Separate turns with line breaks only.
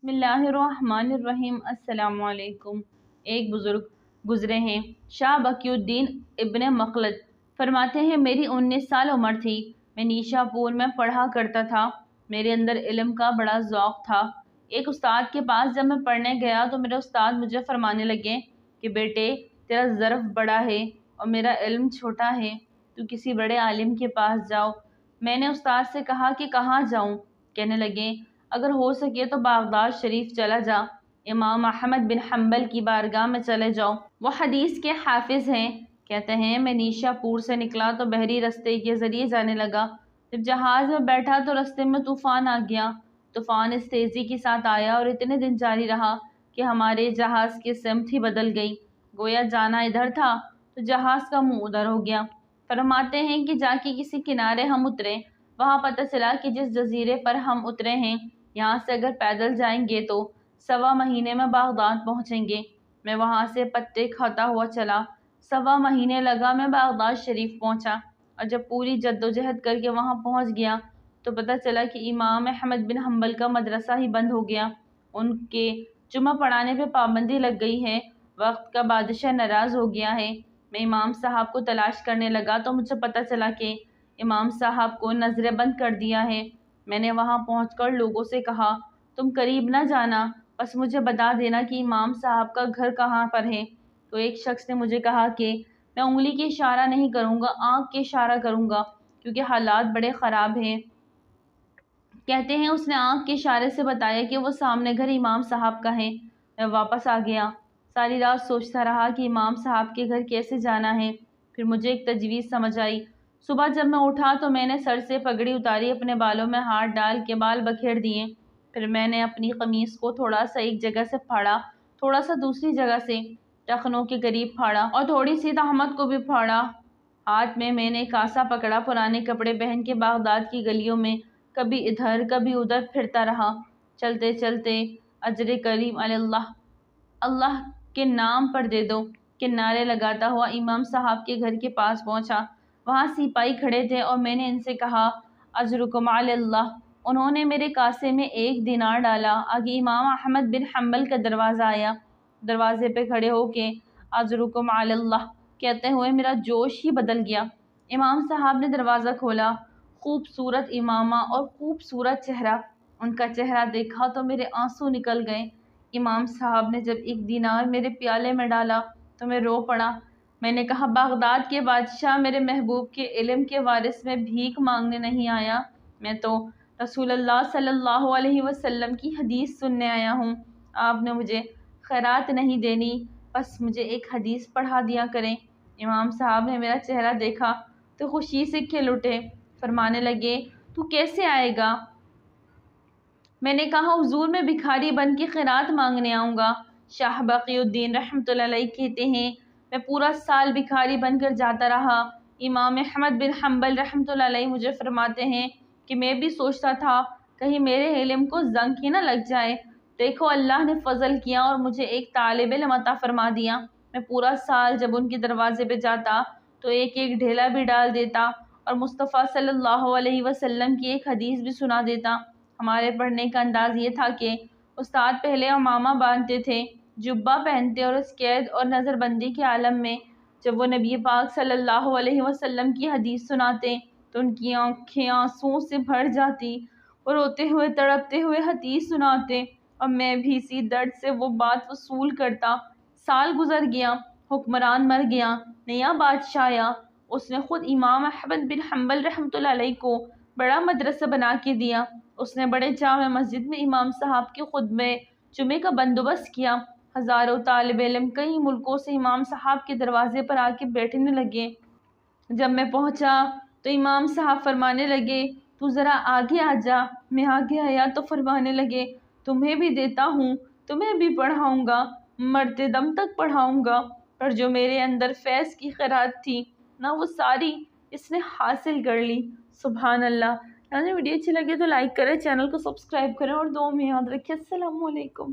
بسم اللہ الرحمن الرحیم۔ السلام علیکم۔ ایک بزرگ گزرے ہیں، شاہ بقی الدین ابن مخلد فرماتے ہیں، میری 19 سال عمر تھی، میں نیشا پور میں پڑھا کرتا تھا، میرے اندر علم کا بڑا ذوق تھا۔ ایک استاد کے پاس جب میں پڑھنے گیا تو میرے استاد مجھے فرمانے لگے کہ بیٹے، تیرا ظرف بڑا ہے اور میرا علم چھوٹا ہے، تو کسی بڑے عالم کے پاس جاؤ۔ میں نے استاد سے کہا کہ کہاں جاؤں؟ کہنے لگے، اگر ہو سکے تو بغداد شریف چلا جا، امام احمد بن حنبل کی بارگاہ میں چلے جاؤ، وہ حدیث کے حافظ ہیں۔ کہتے ہیں، میں نیشا پور سے نکلا تو بحری رستے کے ذریعے جانے لگا، جب جہاز میں بیٹھا تو رستے میں طوفان آ گیا۔ طوفان اس تیزی کے ساتھ آیا اور اتنے دن جاری رہا کہ ہمارے جہاز کی سمت ہی بدل گئی، گویا جانا ادھر تھا تو جہاز کا منہ ادھر ہو گیا۔ فرماتے ہیں کہ جا کے کسی کنارے ہم اترے، وہاں پتہ چلا کہ جس جزیرے پر ہم اترے ہیں، یہاں سے اگر پیدل جائیں گے تو 1.25 مہینے میں بغداد پہنچیں گے۔ میں وہاں سے پتے کھاتا ہوا چلا، 1.25 مہینے لگا، میں بغداد شریف پہنچا، اور جب پوری جدوجہد کر کے وہاں پہنچ گیا تو پتہ چلا کہ امام احمد بن حنبل کا مدرسہ ہی بند ہو گیا، ان کے جمعہ پڑھانے پہ پابندی لگ گئی ہے، وقت کا بادشاہ ناراض ہو گیا ہے۔ میں امام صاحب کو تلاش کرنے لگا تو مجھے پتہ چلا کہ امام صاحب کو نظر بند کر دیا ہے۔ میں نے وہاں پہنچ کر لوگوں سے کہا، تم قریب نہ جانا، بس مجھے بتا دینا کہ امام صاحب کا گھر کہاں پر ہے۔ تو ایک شخص نے مجھے کہا کہ میں انگلی کے اشارہ نہیں کروں گا، آنکھ کے اشارہ کروں گا، کیونکہ حالات بڑے خراب ہیں۔ کہتے ہیں، اس نے آنکھ کے اشارے سے بتایا کہ وہ سامنے گھر امام صاحب کا ہے۔ میں واپس آ گیا، ساری رات سوچتا رہا کہ امام صاحب کے گھر کیسے جانا ہے۔ پھر مجھے ایک تجویز سمجھ آئی۔ صبح جب میں اٹھا تو میں نے سر سے پگڑی اتاری، اپنے بالوں میں ہاتھ ڈال کے بال بکھیر دیے، پھر میں نے اپنی قمیص کو تھوڑا سا ایک جگہ سے پھاڑا، تھوڑا سا دوسری جگہ سے، ٹخنوں کے قریب پھاڑا، اور تھوڑی سی تہمت کو بھی پھاڑا۔ ہاتھ میں نے کاسا پکڑا، پرانے کپڑے پہن کے بغداد کی گلیوں میں کبھی ادھر کبھی ادھر پھرتا رہا۔ چلتے چلتے اجر کریم اللہ، اللہ کے نام پر دے دو کے نعرے لگاتا ہوا امام صاحب کے گھر کے پاس پہنچا۔ وہاں سپاہی کھڑے تھے اور میں نے ان سے کہا، اجرکم علی اللہ۔ انہوں نے میرے کاسے میں 1 دینار ڈالا۔ آگے امام احمد بن حنبل کا دروازہ آیا، دروازے پہ کھڑے ہو کے اجرکم علی اللہ کہتے ہوئے میرا جوش ہی بدل گیا۔ امام صاحب نے دروازہ کھولا، خوبصورت امامہ اور خوبصورت چہرہ، ان کا چہرہ دیکھا تو میرے آنسو نکل گئے۔ امام صاحب نے جب 1 دینار میرے پیالے میں ڈالا تو میں رو پڑا۔ میں نے کہا، بغداد کے بادشاہ، میرے محبوب کے علم کے وارث، میں بھیک مانگنے نہیں آیا، میں تو رسول اللہ صلی اللہ علیہ وسلم کی حدیث سننے آیا ہوں۔ آپ نے مجھے خیرات نہیں دینی، بس مجھے ایک حدیث پڑھا دیا کریں۔ امام صاحب نے میرا چہرہ دیکھا تو خوشی سے کھل اٹھے، فرمانے لگے، تو کیسے آئے گا؟ میں نے کہا، حضور میں بھکاری بن کے خیرات مانگنے آؤں گا۔ شاہ بقی الدین رحمۃ اللہ علیہ کہتے ہیں، میں پورا سال بھکاری بن کر جاتا رہا۔ امام احمد بن حنبل رحمۃ اللہ علیہ مجھے فرماتے ہیں کہ میں بھی سوچتا تھا کہیں میرے علم کو زنگ ہی نہ لگ جائے۔ دیکھو، اللہ نے فضل کیا اور مجھے ایک طالب علم عطا فرما دیا۔ میں پورا سال جب ان کے دروازے پہ جاتا تو ایک ایک ڈھیلا بھی ڈال دیتا اور مصطفیٰ صلی اللہ علیہ وسلم کی ایک حدیث بھی سنا دیتا۔ ہمارے پڑھنے کا انداز یہ تھا کہ استاد پہلے عمامہ باندھتے تھے، جبہ پہنتے، اور اس قید اور نظر بندی کے عالم میں جب وہ نبی پاک صلی اللہ علیہ وسلم کی حدیث سناتے تو ان کی آنکھیں آنسوؤں سے بھر جاتی، اور روتے ہوئے تڑپتے ہوئے حدیث سناتے، اور میں بھی اسی درد سے وہ بات وصول کرتا۔ سال گزر گیا، حکمران مر گیا، نیا بادشاہ آیا، اس نے خود امام احمد بن حنبل رحمۃ اللہ علیہ کو بڑا مدرسہ بنا کے دیا۔ اس نے بڑے جامع مسجد میں امام صاحب کے خطبہ جمعے کا بندوبست کیا۔ ہزاروں طالب علم کئی ملکوں سے امام صاحب کے دروازے پر آ کے بیٹھنے لگے۔ جب میں پہنچا تو امام صاحب فرمانے لگے، تو ذرا آگے آ جا۔ میں آگے آیا تو فرمانے لگے، تمہیں بھی دیتا ہوں، تمہیں بھی پڑھاؤں گا، مرتے دم تک پڑھاؤں گا۔ پر جو میرے اندر فیض کی خیرات تھی نہ، وہ ساری اس نے حاصل کر لی۔ سبحان اللہ۔ ویڈیو اچھی لگے تو لائک کریں، چینل کو سبسکرائب کریں اور دعاؤں میں یاد رکھیں۔ السلام علیکم۔